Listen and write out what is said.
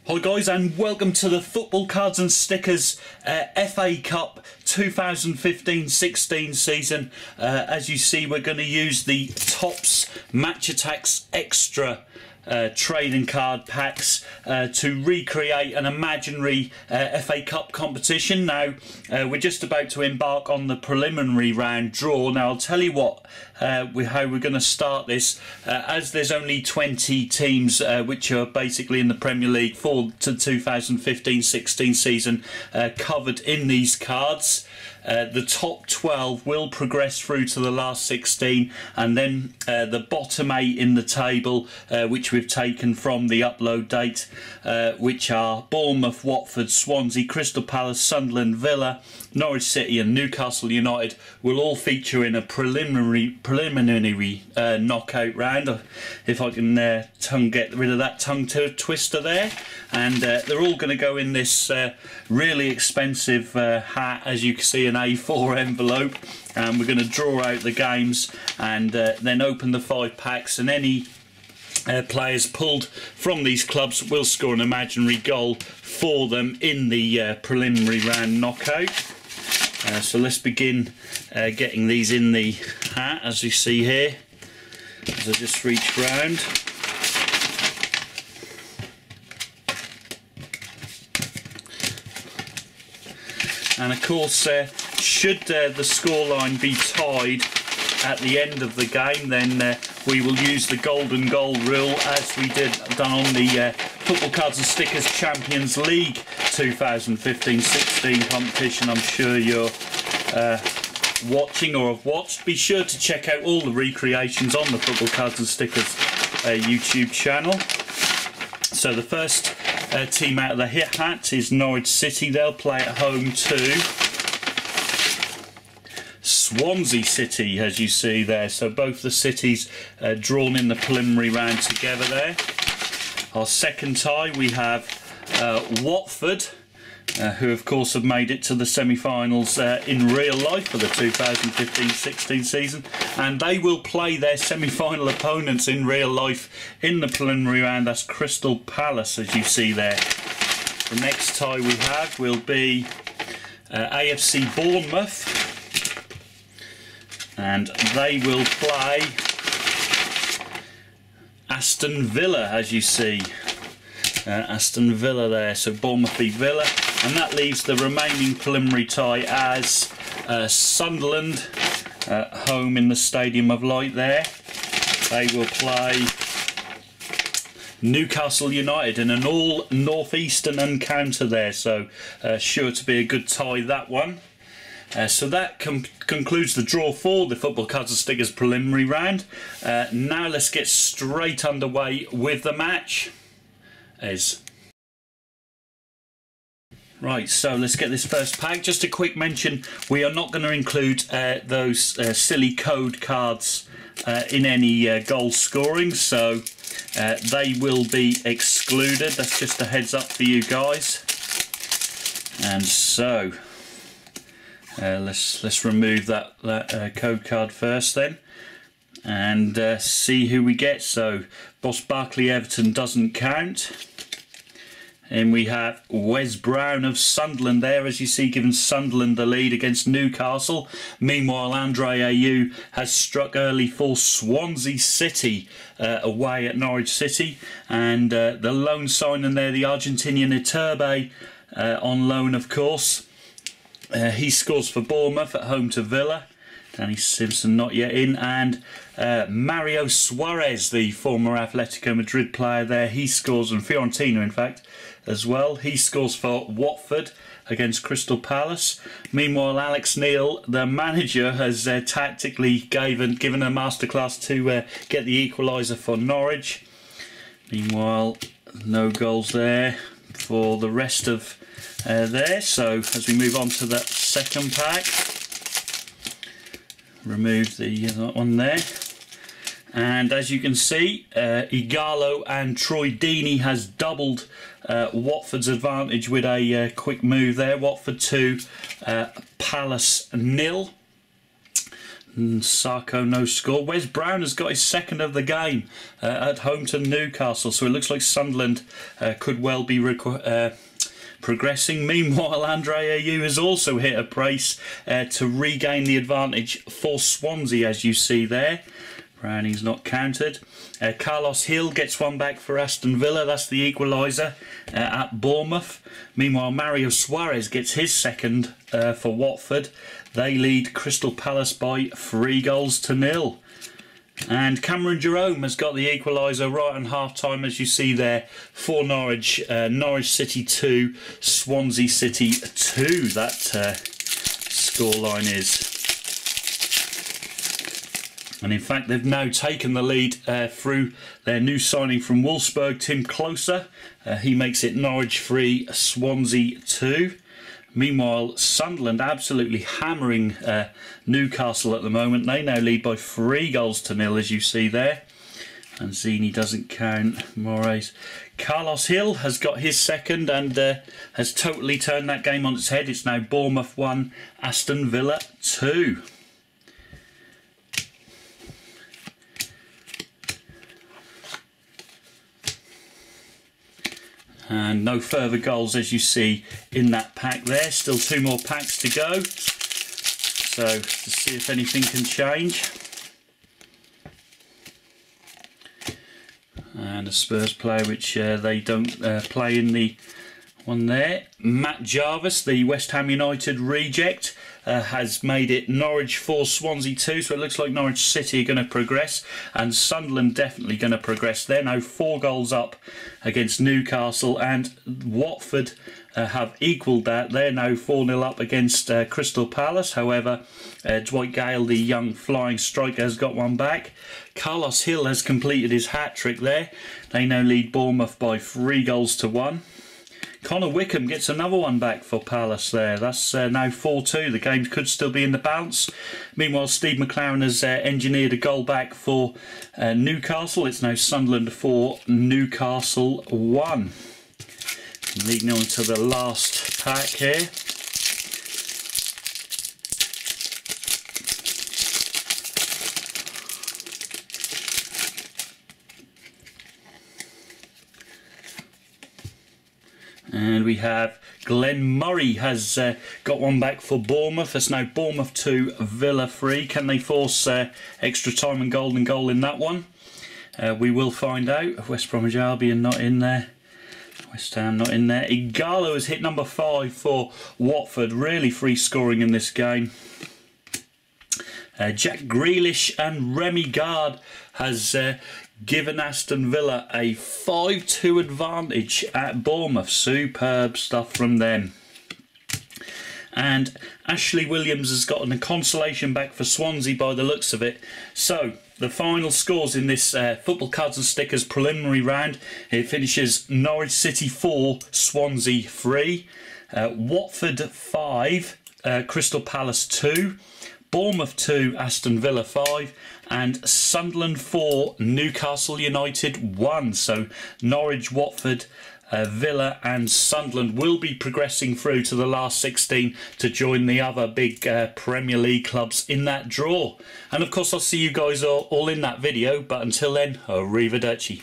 Hi guys, and welcome to the Football Cards and Stickers FA Cup 2015-16 season. As you see, we're going to use the Topps Match Attacks Extra trading card packs to recreate an imaginary FA Cup competition. Now we're just about to embark on the preliminary round draw. Now I'll tell you what, how we're going to start this, as there's only 20 teams which are basically in the Premier League for the 2015-16 season covered in these cards. The top 12 will progress through to the last 16, and then the bottom 8 in the table, which we've taken from the upload date, which are Bournemouth, Watford, Swansea, Crystal Palace, Sunderland, Villa, Norwich City and Newcastle United, will all feature in a preliminary knockout round, if I can get rid of that tongue twister there. And they're all going to go in this really expensive hat, as you can see, an A4 envelope, and we're going to draw out the games and then open the 5 packs, and any players pulled from these clubs will score an imaginary goal for them in the preliminary round knockout. So let's begin getting these in the hat, as you see here, as I just reach round. And of course, should the scoreline be tied at the end of the game, then we will use the golden goal rule, as we done on the Football Cards and Stickers Champions League 2015-16 competition. I'm sure you're watching or have watched. Be sure to check out all the recreations on the Football Cards and Stickers YouTube channel. So the first team out of the hat is Norwich City. They'll play at home to Swansea City, as you see there. So both the cities drawn in the preliminary round together there. Our second tie, we have Watford, who of course have made it to the semi-finals in real life for the 2015-16 season, and they will play their semi-final opponents in real life in the preliminary round. That's Crystal Palace, as you see there. The next tie we have will be AFC Bournemouth, and they will play Aston Villa, as you see. Aston Villa there, so Bournemouth v Villa, and that leaves the remaining preliminary tie as Sunderland, home in the Stadium of Light there. They will play Newcastle United in an all northeastern encounter there, so sure to be a good tie, that one. So that concludes the draw for the Football Cards and Stickers preliminary round. Now let's get straight underway with the match. Right, so let's get this first pack. Just a quick mention, we are not going to include those silly code cards in any goal scoring, so they will be excluded. That's just a heads up for you guys. And so let's remove that code card first then, and see who we get. So Boss Barkley Everton doesn't count. And we have Wes Brown of Sunderland there, as you see, giving Sunderland the lead against Newcastle. Meanwhile, Andre Ayew has struck early for Swansea City away at Norwich City. And the loan signing there, the Argentinian Iturbe, on loan of course. He scores for Bournemouth at home to Villa. Danny Simpson not yet in, and Mario Suarez, the former Atletico Madrid player there, he scores, and Fiorentina in fact as well. He scores for Watford against Crystal Palace. Meanwhile, Alex Neil, the manager, has tactically given a masterclass to get the equaliser for Norwich. Meanwhile, no goals there for the rest of there. So as we move on to that second pack, remove the one there, and as you can see, Igalo and Troy Deeney has doubled Watford's advantage with a quick move there. Watford 2, Palace 0. Sarko no score. Wes Brown has got his second of the game at home to Newcastle, so it looks like Sunderland could well be progressing. Meanwhile, Andre Ayew has also hit a brace to regain the advantage for Swansea, as you see there. Browning's not counted. Carlos Hill gets one back for Aston Villa. That's the equaliser at Bournemouth. Meanwhile, Mario Suarez gets his second for Watford. They lead Crystal Palace by 3-0. And Cameron Jerome has got the equaliser right on half-time, as you see there, for Norwich. Norwich City 2, Swansea City 2. That scoreline is. And in fact, they've now taken the lead through their new signing from Wolfsburg, Tim Closer. He makes it Norwich 3, Swansea 2. Meanwhile, Sunderland absolutely hammering Newcastle at the moment. They now lead by 3-0, as you see there. And Zini doesn't count. Moraes. Carlos Hill has got his second and has totally turned that game on its head. It's now Bournemouth 1, Aston Villa 2. And no further goals, as you see in that pack there. Still 2 more packs to go. So to see if anything can change. And a Spurs player which they don't play in the one there. Matt Jarvis, the West Ham United reject, has made it Norwich 4, Swansea 2, so it looks like Norwich City are going to progress, and Sunderland definitely going to progress. They're now 4 goals up against Newcastle, and Watford have equalled that. They're now 4-0 up against Crystal Palace. However, Dwight Gale, the young flying striker, has got one back. Carlos Hill has completed his hat-trick there. They now lead Bournemouth by 3-1. Connor Wickham gets another one back for Palace there. That's now 4-2. The game could still be in the bounce. Meanwhile, Steve McLaren has engineered a goal back for Newcastle. It's now Sunderland 4, Newcastle 1. Leading on to the last pack here. And we have Glenn Murray has got one back for Bournemouth. It's now Bournemouth 2, Villa 3. Can they force extra time and golden goal in that one? We will find out. West Bromwich Albion not in there. West Ham not in there. Igalo has hit number 5 for Watford. Really free scoring in this game. Jack Grealish and Remy Gard has given Aston Villa a 5-2 advantage at Bournemouth. Superb stuff from them. And Ashley Williams has gotten a consolation back for Swansea by the looks of it. So the final scores in this Football Cards and Stickers preliminary round. It finishes Norwich City 4, Swansea 3, Watford 5, Crystal Palace 2, Bournemouth 2, Aston Villa 5, and Sunderland 4, Newcastle United 1. So Norwich, Watford, Villa and Sunderland will be progressing through to the last 16 to join the other big Premier League clubs in that draw. And of course I'll see you guys all in that video, but until then, arrivederci.